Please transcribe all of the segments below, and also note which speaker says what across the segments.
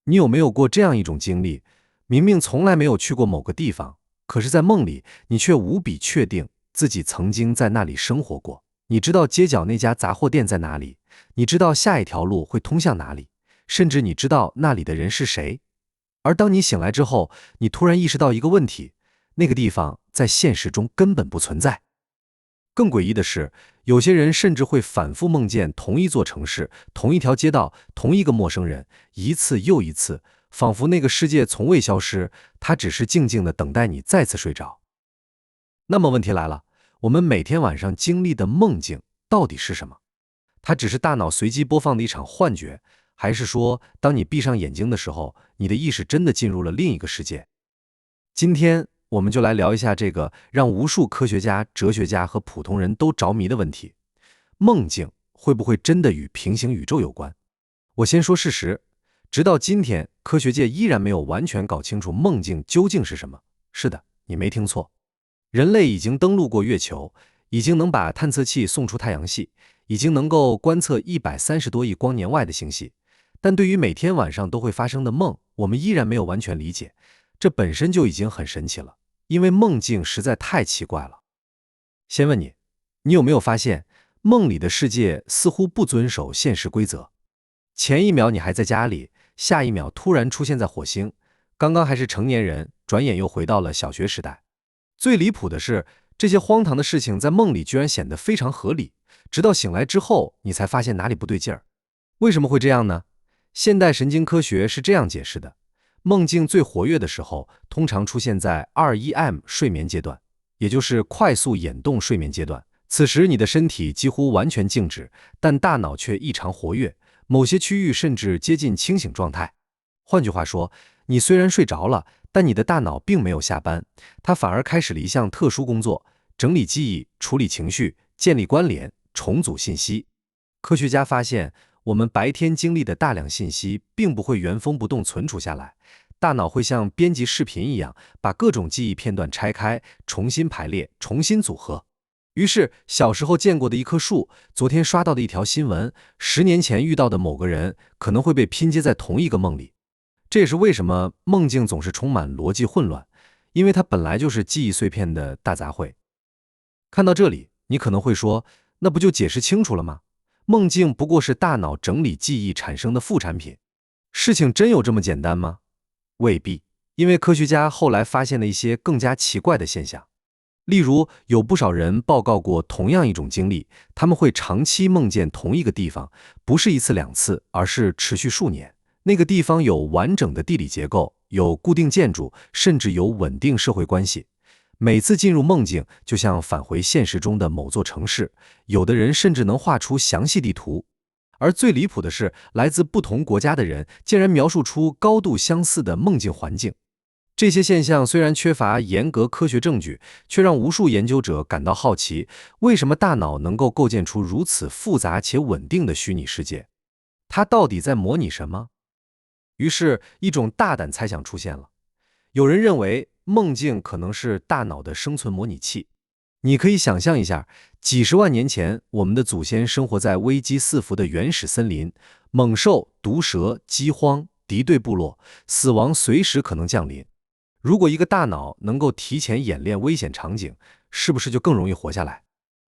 Speaker 1: 你有沒有過這樣一種經歷，明明從來沒有去過某個地方，可是在夢裡你卻無比確定自己曾經在那裡生活過。你知道街角那家雜貨店在哪裡，你知道下一条路會通向哪裡，甚至你知道那裡的人是誰。而當你醒來之後，你突然意識到一個問題，那個地方在现實中根本不存在。更詭異的是，有些人甚至会反覆夢見同一座城市、同一條街道、同一個陌生人，一次又一次，仿佛那個世界從未消失，它只是靜靜地等待你再次睡着。那麼問題來了，我們每天晚上經歷的夢境到底是什麼？它只是大腦隨機播放的一場幻覺，還是說，當你閉上眼睛的時候，你的意識真的進入了另一個世界？今天我們就來聊一下这個讓無數科學家、哲學家和普通人都着迷的問題：夢境會不會真的與平行宇宙有關？我先說事實，直到今天，科學界依然沒有完全搞清楚夢境究竟是什麼。是的，你沒聽錯，人類已經登陸過月球，已經能把探測器送出太陽系，已經能夠觀測130多億光年外的星系，但對於每天晚上都會發生的夢，我們依然沒有完全理解。這本身就已經很神奇了，因為夢境實在太奇怪了。先問你，你有沒有發現，夢裡的世界似乎不遵守現實規則？前一秒你還在家裡，下一秒突然出現在火星，剛剛還是成年人，轉眼又回到了小學時代。最離譜的是，這些荒唐的事情在夢裡居然顯得非常合理，直到醒來之後，你才發現哪裡不對勁兒。為什麼會這樣呢？現代神經科學是這樣解釋的：夢境最活躍的時候，通常出現在 REM 睡眠階段，也就是快速眼動睡眠階段。此時你的身體幾乎完全靜止，但大腦卻異常活躍，某些區域甚至接近清醒狀態。換句話說，你雖然睡着了，但你的大腦並沒有下班，它反而開始了一項特殊工作：整理記憶、處理情緒、建立關聯、重組信息。科學家發現，我們白天經歷的大量信息並不會原封不動存儲下來，大腦會像編輯視頻一樣，把各種記憶片段拆開，重新排列，重新組合。於是，小時候見過的一棵樹，昨天刷到的一條新聞，10年前遇到的某個人，可能會被拼接在同一個夢裡。這也是為什麼夢境總是充滿邏輯混亂，因為它本來就是記憶碎片的大雜燴。看到這裡，你可能會說，那不就解釋清楚了嗎？夢境不過是大腦整理記憶產生的副產品。事情真有這麼簡單嗎？未必，因為科學家後來發現了一些更加奇怪的現象。例如，有不少人報告過同樣一種經歷，他們會長期夢見同一個地方，不是一次两次，而是持續數年。那個地方有完整的地理結構，有固定建築，甚至有穩定社會關係。每次進入夢境，就像返回現實中的某座城市，有的人甚至能畫出詳細地圖。而最離譜的是，來自不同國家的人竟然描述出高度相似的夢境環境。這些現象雖然缺乏嚴格科學證據，卻讓無數研究者感到好奇，為什麼大腦能夠構建出如此複雜且穩定的虛擬世界？它到底在模擬什麼？於是，一種大膽猜想出現了。有人認為，夢境可能是大腦的生存模擬器。你可以想象一下，幾十萬年前，我們的祖先生活在危機四伏的原始森林，猛獸、毒蛇、饑荒、敵對部落，死亡隨時可能降臨。如果一個大腦能夠提前演練危險場景，是不是就更容易活下來？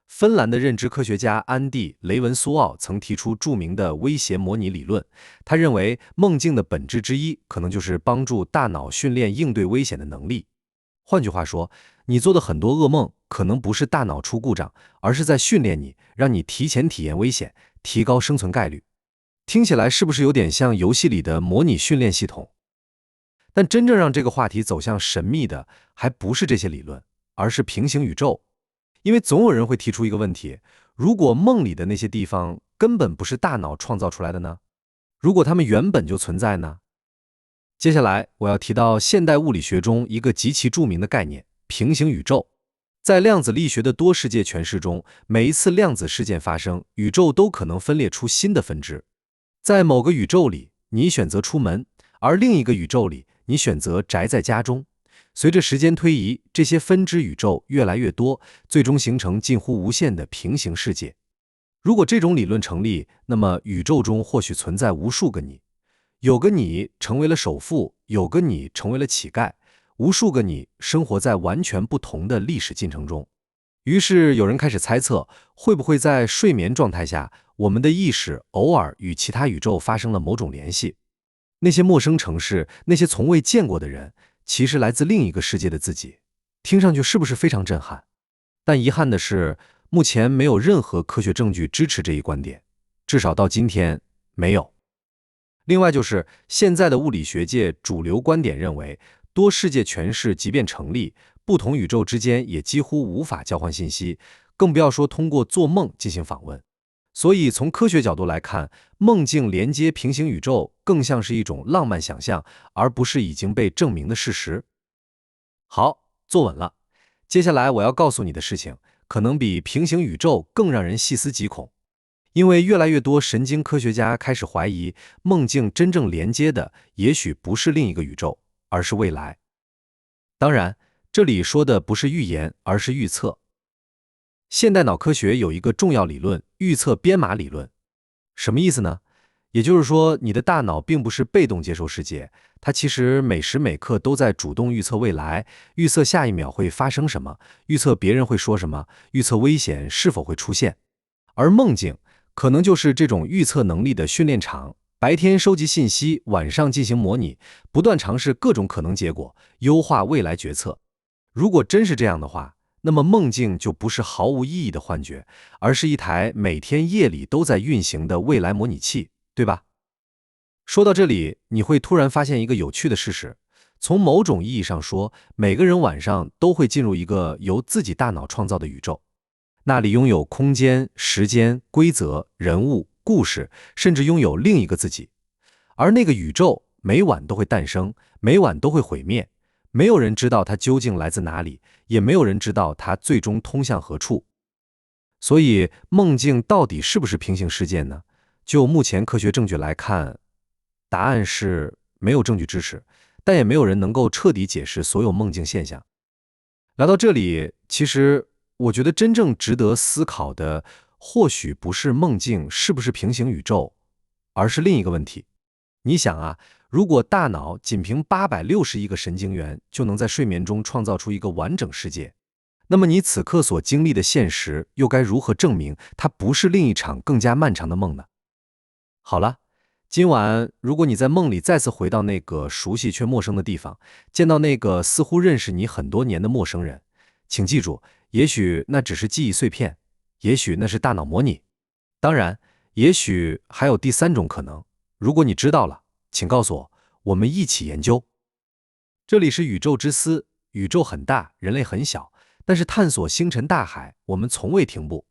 Speaker 1: 芬蘭的認知科學家安蒂·雷文蘇奧曾提出著名的威脅模擬理論，他認為夢境的本質之一可能就是幫助大腦訓練應對危險的能力。換句話說，你做的很多噩夢可能不是大腦出故障，而是在訓練你，讓你提前體驗危險，提高生存概率。聽起來是不是有點像遊戲裡的模擬訓練系統？但真正讓這個話題走向神秘的，還不是這些理論，而是平行宇宙。因為總有人会提出一個問題：如果夢裡的那些地方根本不是大腦創造出來的呢？如果它們原本就存在呢？接下來我要提到現代物理學中一個極其著名的概念——平行宇宙。在量子力学的多世界诠釋中，每一次量子事件發生，宇宙都可能分裂出新的分支。在某個宇宙裡，你選擇出門，而另一個宇宙裡，你選擇宅在家中。隨着時間推移，這些分支宇宙越来越多，最終形成近乎無限的平行世界。如果這種理論成立，那麼宇宙中或許存在無數個你。有個你成為了首富，有個你成為了乞丐，無數個你生活在完全不同的歷史進程中。於是有人開始猜測，會不會在睡眠狀態下，我們的意識偶爾與其他宇宙發生了某種聯繫？那些陌生城市，那些從未見過的人，其實來自另一個世界的自己。聽上去是不是非常震撼？但遺憾的是，目前沒有任何科學證據支持這一觀點，至少到今天沒有。另外就是現在的物理學界主流觀點認為，多世界詮釋即便成立，不同宇宙之間也幾乎無法交換信息，更不要說通過做夢進行訪問。所以從科學角度來看，夢境連接平行宇宙更像是一種浪漫想象，而不是已經被證明的事實。好，坐穩了。接下來我要告訴你的事情，可能比平行宇宙更讓人細思極恐。因為越來越多神經科學家開始懷疑，夢境真正連接的也許不是另一個宇宙，而是未來。當然，這裡說的不是預言，而是預測。現代腦科學有一個重要理論，預測編碼理論。什麼意思呢？也就是說，你的大腦並不是被動接受世界，它其實每時每刻都在主動預測未来，預測下一秒會發生什麼，預測別人會說什麼，預測危險是否會出現。而夢境可能就是這種預測能力的訓練場，白天收集信息，晚上進行模擬，不斷嘗試各種可能結果，優化未來決策。如果真是這樣的話，那麼夢境就不是毫無意義的幻覺，而是一台每天夜裡都在運行的未來模擬器，對吧？說到這裡，你會突然發現一個有趣的事實，從某種意義上說，每個人晚上都會進入一個由自己大腦創造的宇宙，那裡擁有空間、時間、規則、人物、故事，甚至擁有另一個自己。而那個宇宙每晚都會誕生，每晚都會毀滅，沒有人知道它究竟來自哪裡，也沒有人知道它最終通向何處。所以，夢境到底是不是平行世界呢？就目前科學證據來看，答案是沒有證據支持，但也沒有人能夠徹底解釋所有夢境現象。聊到這裡，其實我覺得真正值得思考的，或許不是夢境是不是平行宇宙，而是另一個問題。你想啊，如果大腦僅憑860億個神經元就能在睡眠中創造出一個完整世界，那麼你此刻所經歷的現實又該如何證明它不是另一場更加漫長的夢呢？好了，今晚如果你在夢裡再次回到那個熟悉卻陌生的地方，見到那個似乎認識你很多年的陌生人，請記住，也許那只是記憶碎片，也許那是大腦模擬，當然，也許還有第三種可能。如果你知道了，請告訴我，我們一起研究。這裡是宇宙之思，宇宙很大，人類很小，但是探索星辰大海，我們從未停步。